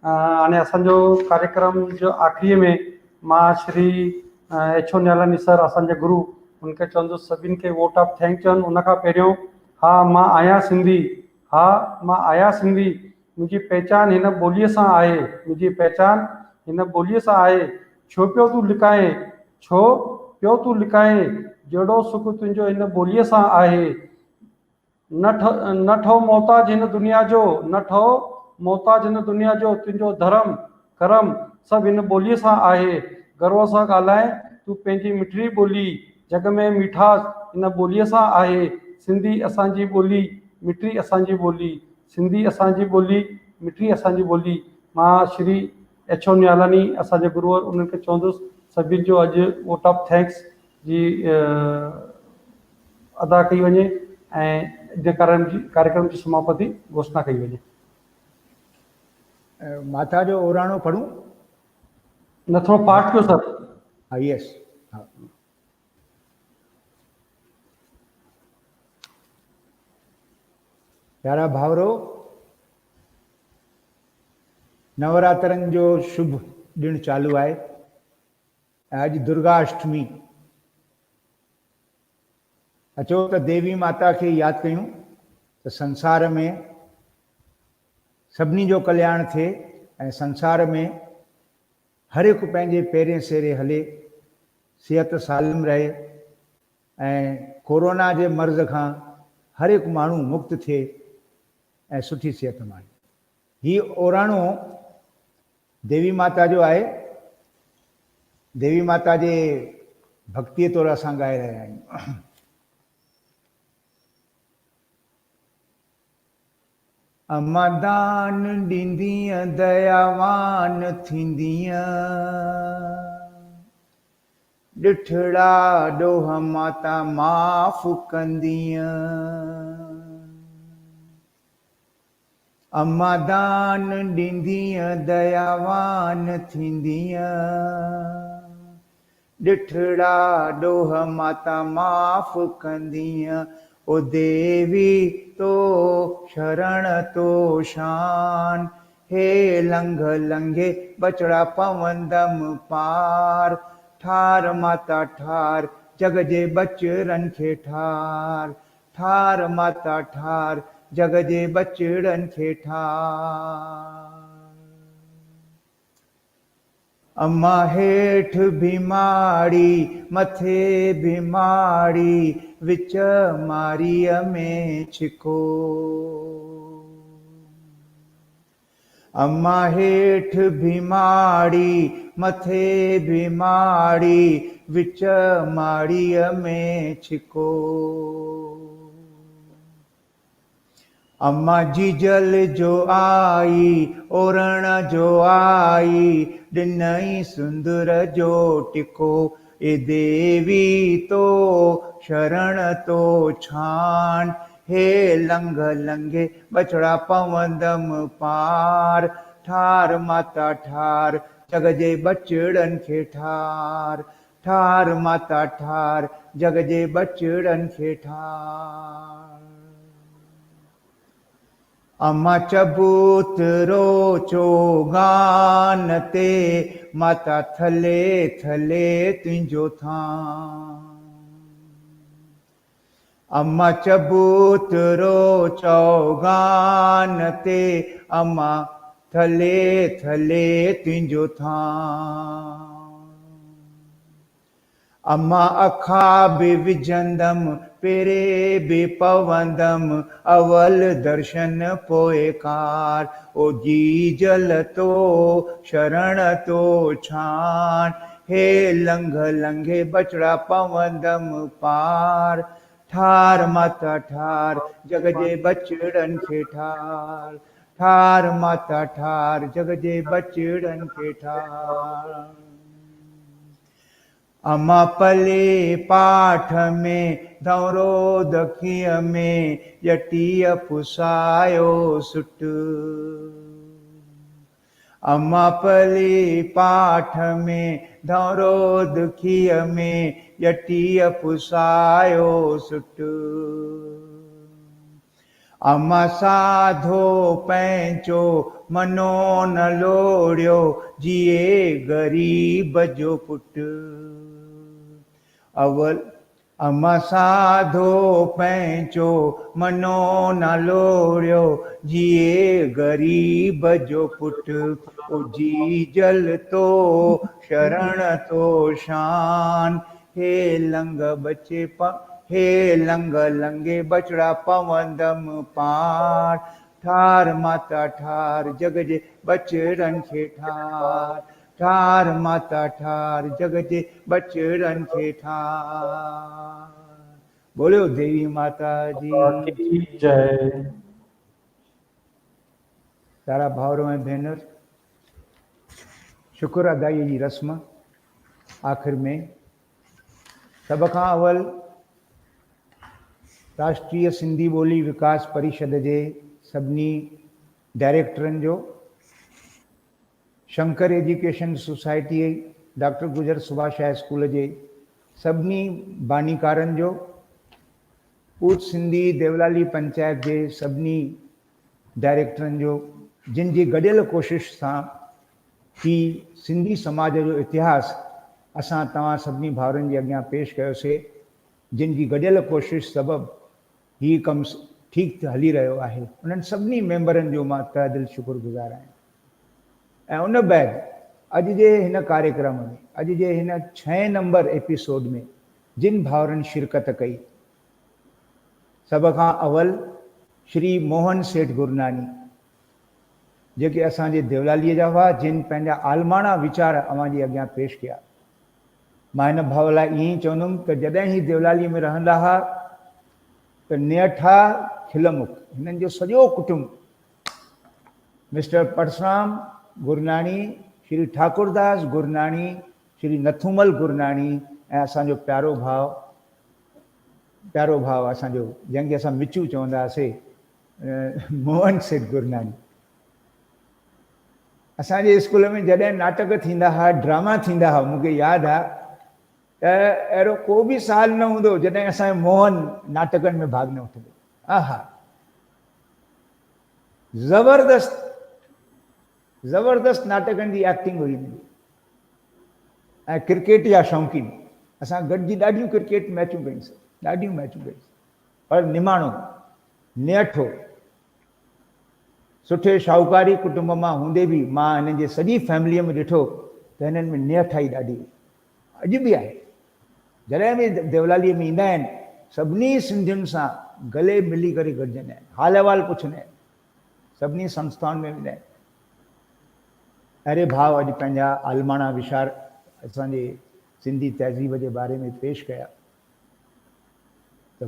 हाणे असांजो कार्यक्रम जो आख़िरीअ में मां श्री एच ओ न्यालानी सर असांजे गुरु उनखे चवंदुसि सभिनि खे वोट ऑफ थैंक चवनि। उनखां पहिरियों हा मां आहियां सिंधी, हा मां आहियां सिंधी, मुंहिंजी पहचान हिन ॿोलीअ सां आहे, मुंहिंजी पहचान हिन ॿोलीअ सां आहे। छो पियो तूं लिकाए, छो पियो तूं लिकाए, जहिड़ो सुख तुंहिंजो हिन ॿोलीअ सां आहे। न ठहो मोहताज हिन दुनिया जो, न ठहो मोहताज हिन दुनिया जो, तुंहिंजो धर्म करम सभु हिन ॿोलीअ सां आहे। गर्व सां ॻाल्हाए तूं पंहिंजी मिठड़ी ॿोली, जग में मिठास हिन ॿोलीअ सां आहे। सिंधी असांजी ॿोली, मिठड़ी असांजी ॿोली, सिंधी असांजी ॿोली, मिठड़ी असांजी ॿोली। मां श्री एच ओ न्यालानी असांजे गुरूअ उन्हनि खे चवंदुसि सभिनि जो अॼु वोट ऑफ थैंक्स जी अदा कई वञे ऐं कार्यक्रम जी समापति घोषणा कई वञे। माता जो ओराणो पढ़ूं? न थोड़ो पाठ कयो सर। हाँ, यस। हाँ। प्यारा भावरो, नवरात्रन जो शुभ दिन चालू है। आज दुर्गा अष्टमी। अचो तो देवी माता के याद कयूं तो संसार में सभी जो कल्याण थे ऐं संसार में हर एक पैंजे पेरें सेरे हले, सेहत सालम रहे ऐं कोरोना के मर्ज़ का हर एक मानू मुक्त थे ऐं सुठी सेहत में। ही ओराणो देवी माता जो है। देवी माता के भक्ति तौर अस गाए रहा हैं। अम्मा दान दींदीअ दयावान थींदीअ, ॾिठड़ा ॾोह माता माफ़ कंदीअ। अम्मा दान ॾींदीअ दयावान थींदीअ, ॾिठड़ा ॾोह माता माफ़ कंदीअ। ओ देवी तो शरण तो शान, हे लंघ लंघे बचड़ा पवंदम पार। ठार माता ठार, जग जे बचड़न खे ठार। ठार माता ठार, जग जे बचड़न खे ठार। अम्मा हेठ बीमारी मथे बीमारी, विच मारीअ में छिको। अम्मा हेठ बीमारी मथे बीमारी, विच मारीअ में छिको। अम्मा जी जल जो आई, ओरण जो आई, ॾिनई सुंदर जो टिको। ए देवी तो शरण तो छान, हे लंघ लंघे बचड़ा पवंदम पार। ठार माता ठार, जग जे बचड़न खे ठार। ठार माता ठार, जग जे बचड़न खे ठार। अम्मा चबूतरो चोगान ते, माता थले थले तुंहिंजो थां। अम्मा चबूतरो चौगान ते, अम्मा थले थले तुंहिंजो थां। अम्मा अखा भी विझंदम, पेरे भी पवंदम, अवल दर्शन पोए कार। ओ जी जल तो शरण तो छान, हे लंघ लंघे बचड़ा पवंदम पार। ठार माता ठार, जग जे बचड़न खे ठार। ठार माता ठार, जग जे बचड़न खे ठार। अम्मा पले पाठ में, धौरो दखीअ में, ॼटीअ पुसायो सुट। अम्मा पले पाठ में, धौरो दखीअ में, ॼटीअ पुसायो सुट। अमा साधो पैंचो मनो न लोड़ियो जिए गरीब जो पुट। अवल अमा साधो पैंचो मनो न लोड़ियो जिए गरीब जो पुट। ओ जी जल तो शरण तो शान हे लंग बचे हे लंग लंगे बचड़ा पवंदम पार। ठार माता ठार जग जे बचड़न खे ठार। ठार माता ठार जग जे बचड़न खे ठार। बोलो देवी माता जी। की जय। तारा भाउरो ऐं भेनर, शुक्र अदाई जी रस्म आख़िर में सब खां अवल राष्ट्रीय सिंधी ॿोली विकास परिषद जे सभिनी डायरेक्टरनि जो, शंकर एजुकेशन सोसाइटी डॉक्टर गुजर सुभाष हाई स्कूल जे सभिनी बानीकारनि जो, पूत सिंधी देवलाली पंचायत जे सभिनी डायरेक्टरनि जो, जिन जी गॾियल कोशिश सां ही सिंधी समाज जो इतिहास असां तव्हां सभिनी भाउरनि जे अॻियां पेश कयोसीं, जिन जी गॾियल कोशिश सबबु ही कमु ठीकु हली रहियो आहे। उन्हनि सभिनी मेंबरनि जो मां तहे दिलि शुक्रगुज़ार आहियां। ऐं उन बैदि अॼु जे हिन कार्यक्रम में, अॼु जे हिन 6 नंबर एपिसोड में जिन भाउरनि शिरकत कई, सभ खां अवल श्री मोहन सेठ गुरनानी, जेके असांजे देवलालीअ जा हुआ, जिन पंहिंजा आलमाणा वीचार अवां जे अॻियां पेश कया। मां हिन भाउ लाइ ईअं ई चवंदुमि त जॾहिं ही देवलालीअ में रहंदा हुआ त नेठा खिलमुख हिननि जो सॼो कुटुंब, मिस्टर परसराम गुरनानी, श्री ठाकुरदास गुरनानी, श्री नथूमल गुरनानी ऐं असांजो प्यारो भाउ असांजो जंहिंखे असां मिचू चवंदा हुआसीं, मोहन सेठ गुरनानी। असांजे स्कूल में जॾहिं नाटक थींदा हुआ, ड्रामा थींदा हुआ, मूंखे यादि आहे त अहिड़ो को बि साल न हूंदो जॾहिं असांजो मोहन नाटकनि में भाॻ न वठंदो। आहा, ज़बरदस्त नाटकनि जी एक्टिंग हुई हुनजी। ऐं क्रिकेट जा शौक़ीन, असां गॾिजी ॾाढियूं क्रिकेट मैचूं कयूंसीं, ॾाढियूं मैचूं कयूंसीं। पर निमाणो, नेठो, सुठे शाहूकारी कुटुंब मां हूंदे बि मां हिननि जे सॼी फैमिलीअ में ॾिठो त हिननि में नेठाई ॾाढी हुई, अॼु बि आहे। जॾहिं बि देवलालीअ में ईंदा आहिनि, सभिनी सिंधियुनि सां गले मिली करे गॾिजंदा आहिनि, हाल अहिवाल पुछंदा आहिनि, सभिनी संस्थाउनि में वेंदा आहिनि। अरे भाउ अॼु पंहिंजा आलमाणा वीचार असांजे सिंधी तहज़ीब जे बारे में पेश कया। त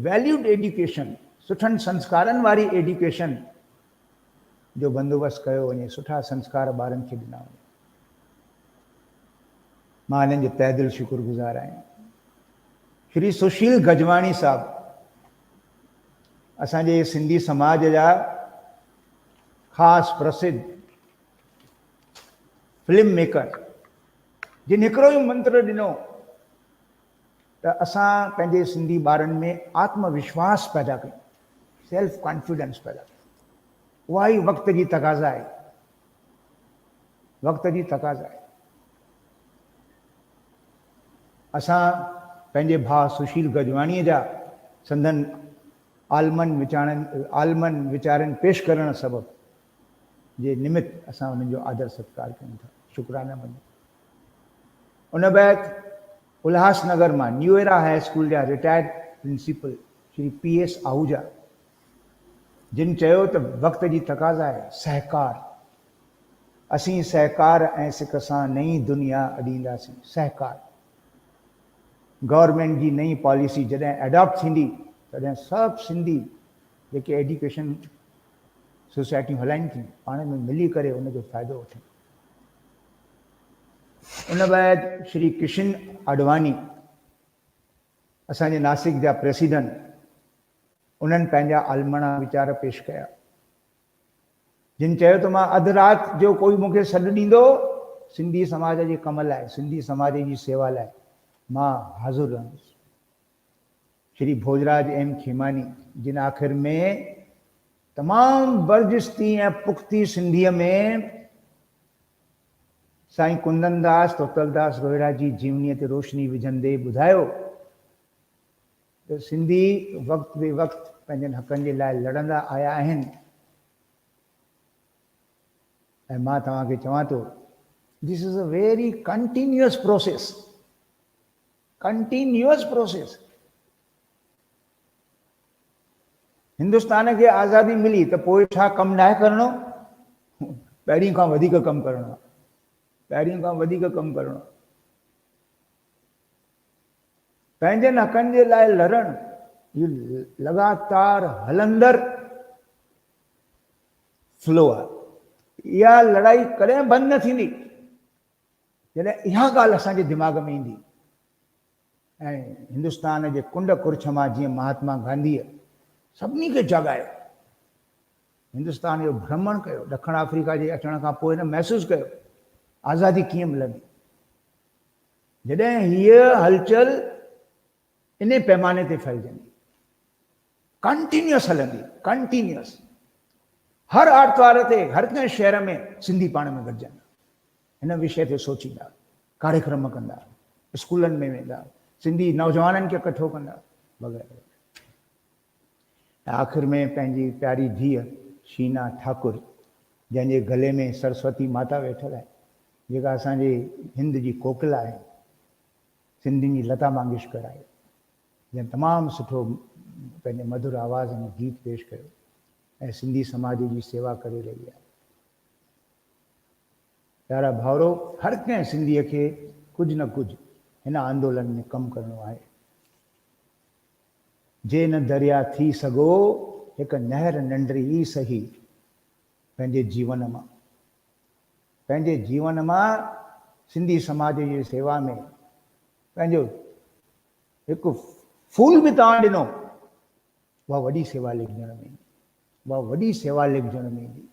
वैल्यूड एजुकेशन, सुठनि संस्कारनि वारी एजुकेशन जो बंदोबस्तु कयो वञे, सुठा संस्कार ॿारनि खे ॾिना वञे। मां हिननि जो तहे दिलि शुक्रगुज़ार आहियां। श्री सुशील गजवाणी साहब, असांजे सिंधी समाज जा ख़ासि प्रसिद्ध फिल्म मेकर, जिन हिकिड़ो ई मंत्र ॾिनो त असां पंहिंजे सिंधी ॿारनि में आत्मविश्वास पैदा कयूं, सेल्फ कॉन्फिडेंस पैदा कयूं। उहा ई वक़्त जी तक़ाज़ा आहे, वक़्त जी तक़ाज़ा आहे। असां पंहिंजे भाउ सुशील गजवाणीअ जा संदन आलमन वीचारनि पेश करण सबबु जे निमित्त असां उन्हनि जो आदर सत्कार कयूं था, शुक्राना मञूं। उन बैदि उल्हासनगर मां न्यू एरा हाई स्कूल जा retired principal Shri PS Ahuja, जिन चयो त वक़्त जी तक़ाज़ा आहे सहकार, असीं सहकार ऐं सिक सां नई दुनिया अॾींदासीं। सहकार, गवर्नमेंट जी नई पॉलिसी जॾहिं एडॉप्ट थींदी तॾहिं सभु सिंधी जेके एजुकेशन सोसाइटियूं हलाइनि थियूं, पाण में मिली करे उनजो फ़ाइदो वठनि। उन बैदि श्री किशन आडवाणी, असांजे नासिक जा प्रेसिडेंट, उन्हनि पंहिंजा आलमणा वीचार पेश कया, जिन चयो त मां अधु राति जो कोई मूंखे सॾु ॾींदो सिंधी समाज जे कम लाइ, सिंधी समाज जी सेवा लाइ, मां हाज़ुर रहंदुसि। श्री भोजराज एम खेमानी, जिन आख़िर में तमाम बर्जिस्ती ऐं पुख्ती सिंधीअ में साईं कुंदनदास तोतलदास रोहिरा जी जीवनीअ ते रोशनी विझंदे ॿुधायो त सिंधी वक़्त बे वक़्त पंहिंजनि हक़नि जे लाइ लड़ंदा आया आहिनि। ऐं मां तव्हांखे चवां थो, this is a very continuous process, continuous process. Hindustan खे आज़ादी मिली त पोइ छा कमु नाहे करिणो, पहिरीं खां वधीक कमु करिणो आहे, पहिरीं खां वधीक कमु करिणो। पंहिंजनि हक़नि जे लाइ लड़णु इहो लगातार हलंदड़ फ्लो आहे। इहा लड़ाई कॾहिं बंदि न थींदी। जॾहिं इहा ॻाल्हि असांजे दिमाग़ में ईंदी ऐं हिंदुस्तान जे कुंड कुर्छ मां जीअं महात्मा गांधीअ सभिनी खे जगायो, हिंदुस्तान जो भ्रमण कयो, ॾखण अफ्रीका जे अचण खां पोइ हिन महसूसु कयो आज़ादी कीअं मिलंदी। जॾहिं हीअ हलचल इन पैमाने ते फैलजंदी, कंटिन्यूअस हलंदी, कंटिन्यूअस, हर आर्तवार ते हर कंहिं शहर में सिंधी पाण में गॾिजंदा, हिन विषय ते सोचींदा, कार्यक्रम कंदा, स्कूलनि में वेंदा, सिंधी नौजवाननि खे इकठो कंदा वग़ैरह। आख़िर में पंहिंजी प्यारी धीअ शीना ठाकुर, जंहिंजे गले में सरस्वती माता वेठल आहे, जेका असांजे हिंद जी कोकिला आहे, सिंधियुनि जी लता मंगेशकर आहे, जंहिं तमामु सुठो पंहिंजे मधुर आवाज़ में गीत पेश कयो ऐं सिंधी समाज जी सेवा करे रही आहे। प्यारा भाउरो, हर कंहिं सिंधीअ खे कुझु न कुझु हिन आंदोलन में कमु करिणो आहे। जे न दरिया थी सघो हिकु नहर नंढड़ी ई सही, पंहिंजे जीवन मां सिंधी समाज जी सेवा में पंहिंजो हिकु फूल बि तव्हां ॾिनो, उहा वॾी सेवा लिखजण में ईंदी, उहा वॾी सेवा लिखजण में ईंदी।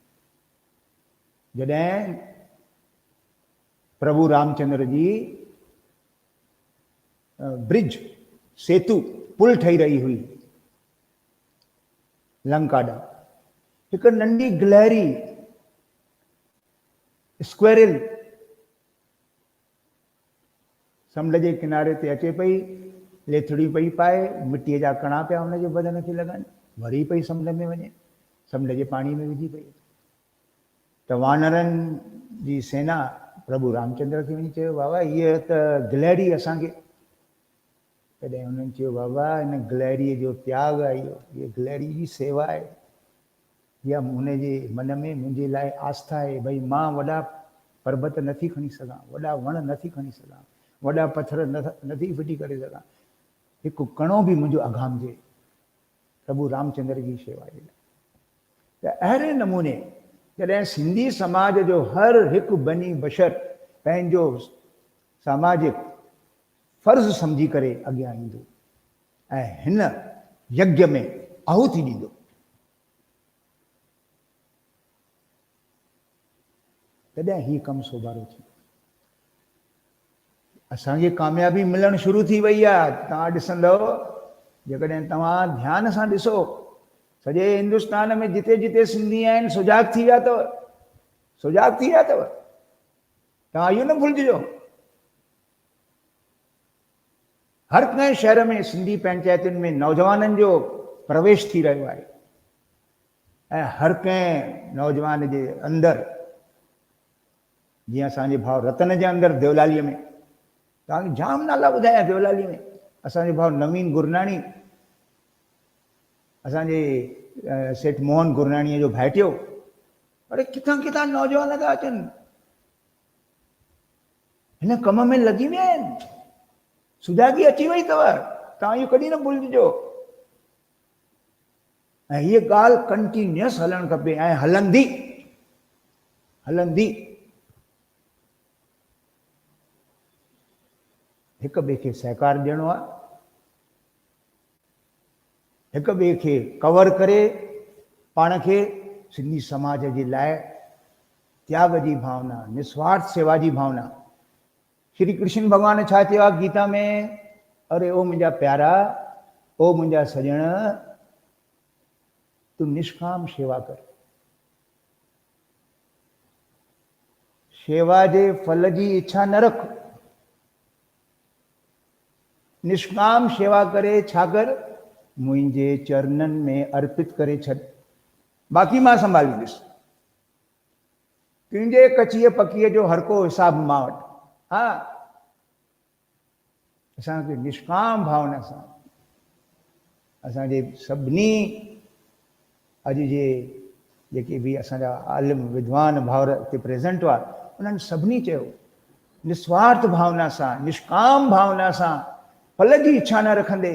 जॾहिं प्रभु रामचंद्र जी ब्रिज सेतु पुल ठही रही हुई लंका ॾांहुं, हिकु नंढी गिलहरी स्क्वेरिल समुंड जे किनारे ते अचे पई, लेथड़ी पई पाए, मिटीअ जा कणा पिया हुनजे बदन खे लॻनि, वरी पई समुंड में वञे, समुंड जे पाणी में विझी पई। त वानरनि जी सेना प्रभु रामचंद्र खे वञी चयो, बाबा हीअ त गिलहरी असांखे, तॾहिं हुननि चयो, बाबा हिन गिलहरीअ जो त्याग आहे, इहो गिलहरी जी सेवा आहे, इहा हुनजे मन में मुंहिंजे लाइ आस्था आहे, भई मां वॾा पर्वत नथी खणी सघां, वॾा वण नथी खणी सघां, वॾा पत्थर नथी फिटी करे सघां, हिकु कणो बि मुंहिंजो अघामिजे प्रभु रामचंद्र जी शेवा जे लाइ। त अहिड़े नमूने जॾहिं सिंधी समाज जो हर हिकु बनी बशर पंहिंजो सामाजिक फर्ज़ सम्झी करे अॻियां ईंदो ऐं हिन यज्ञ में आहुति ॾींदो, तॾहिं ही कमु सोभारो थींदो। असांखे कामयाबी मिलणु शुरू थी वई आहे। तव्हां ॾिसंदव, जेकॾहिं तव्हां ध्यान सां ॾिसो, सॼे हिंदुस्तान में जिते जिते सिंधी आहिनि सुजाग थी विया अथव, सुजाग थी विया अथव। तव्हां इहो न भुलिजो, हर कंहिं शहर में सिंधी पंचायतुनि में नौजवाननि जो प्रवेश थी रहियो आहे ऐं हर कंहिं नौजवान जे अंदरि, जीअं असांजे भाउ रतन जे अंदरि देवलालीअ में, तव्हांखे जाम नाला ॿुधाया देवलालीअ में, असांजे भाउ नवीन गुरनाणी, असांजे सेठ मोहन गुरनाणीअ जो भाइटियो, अरे किथां किथां नौजवान था अचनि, हिन कम में लॻी विया आहिनि, सुजागी अची वई अथव। तव्हां इहो कॾहिं न भुलिजो ऐं हीअ ॻाल्हि कंटिन्यूअस हलणु खपे ऐं हलंदी हलंदी। हिक ॿिए खे सहकार ॾियणो आहे, हिक ॿिए खे कवर करे पाण खे सिंधी समाज जे लाइ त्याग जी भावना, निस्वार्थ सेवा जी भावना। श्री कृष्ण भगवान छा चयो आहे गीता में, अरे ओ मुंहिंजा प्यारा, ओ मुंहिंजा सॼण, तू निष्काम शेवा कर। शेवा जे फल जी इच्छा न रख। निष्काम शेवा करे छा कर, मुंहिंजे चरणनि में अर्पित करे छॾ, बाक़ी मां संभालींदुसि। तुंहिंजे कचीअ पकीअ जो हर को हिसाब मां वटि। हा, असांखे निष्काम भावना सां असांजे सभिनी अॼु जे जेके बि असांजा आलिम विद्वान भाउर हिते प्रेज़ेंट हुआ, उन्हनि सभिनी चयो निस्वार्थ भावना सां, निष्काम भावना सां, फल जी इच्छा न रखंदे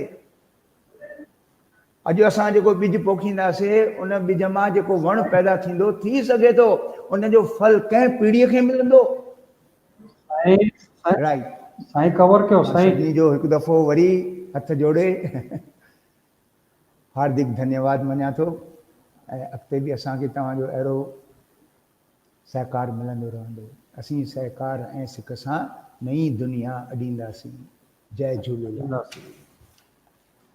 अॼु असां जेको ॿिज पोखींदासीं, उन ॿिज मां जेको वण पैदा थींदो, थी सघे थो उन जो फल कंहिं पीढ़ीअ खे मिलंदो। राइट, साईं कवर कयो साईं। सभिनी जो हिकु दफ़ो वरी हथ जोड़े हार्दिक धन्यवाद मञा थो, ऐं अॻिते बि असांखे तव्हांजो अहिड़ो सहकार मिलंदो रहंदो। असीं सहकार ऐं सिक सां नई दुनिया अॾींदासीं। जय झूलेलाल।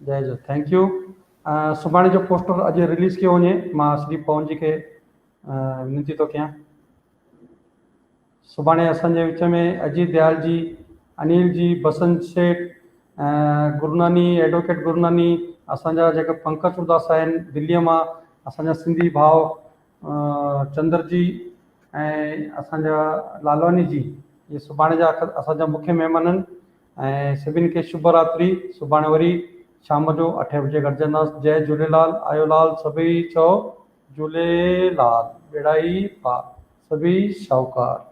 जय झूले, थैंक यू। सुभाणे जो पोस्टर अॼु रिलीज़ कयो वञे। मां श्री पवन जी खे विनती थो कयां। सुभाणे असांजे विच में अजीत दयाल जी, अनिल जी, बसंत सेठ, गुरनानी, एडवोकेट गुरनानी, असांजा जेके पंकज उदास आहिनि दिल्लीअ मां, असांजा सिंधी भाउ चंद्र जी ऐं असांजा लालवानी जी, ये सुभाणे जा असांजा मुख्य महिमान आहिनि। ऐं सभिनी खे शुभ रात्रि। सुभाणे वरी शाम जो 8 बजे गॾिजंदासीं। जय झूलेलाल। आयो लाल सभई चओ झूलेलाल। बेड़ा ई पार, सभई शाहूकार।